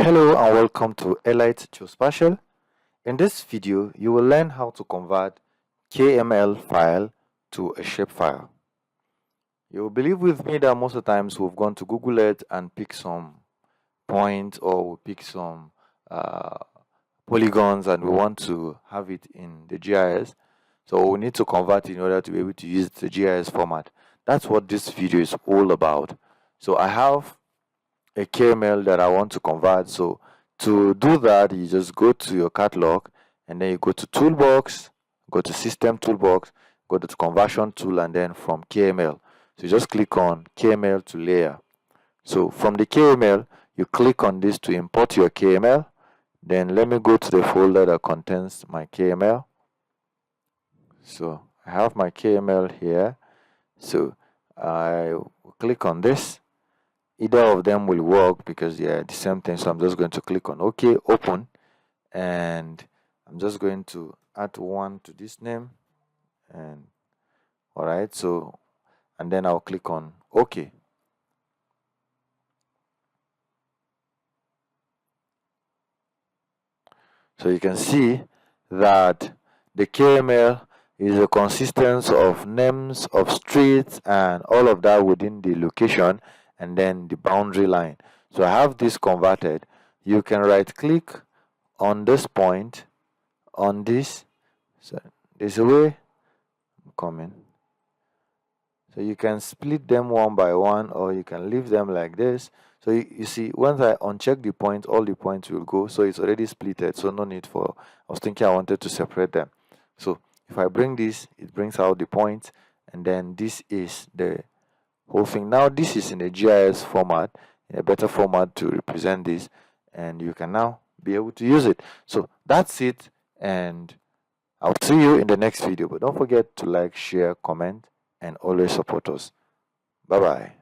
Hello and welcome to Elite Geospatial. In this video, you will learn how to convert KML file to a shapefile. You will believe with me that most of the times we've gone to Google Earth and pick some points or we pick some polygons and we want to have it in the GIS. So we need to convert in order to be able to use the GIS format. That's what this video is all about. So I have a KML that I want to convert. So to do that, you just go to your catalog and then you go to Toolbox, go to System Toolbox, go to Conversion Tool, and then from KML. So you just click on KML to layer. So from the KML, you click on this to import your KML. Then let me go to the folder that contains my KML. So I have my KML here. So I will click on this. Either of them will work because they are the same thing. So I'm just going to click on OK, open, and I'm just going to add one to this name. And all right, so and then I'll click on OK. So you can see that the KML is a consistence of names of streets and all of that within the location and then the boundary line. So I have this converted. You can right click on this point, on this. So there's a way I'm coming. So you can split them one by one, or you can leave them like this. So you see, once I uncheck the point, all the points will go. So it's already splitted. So no need for, I was thinking I wanted to separate them. So if I bring this, it brings out the points. And then this is the whole thing. Now this is in a GIS format, in a better format to represent this. And you can now be able to use it. So that's it. And I'll see you in the next video. But don't forget to like, share, comment, and always support us. Bye-bye.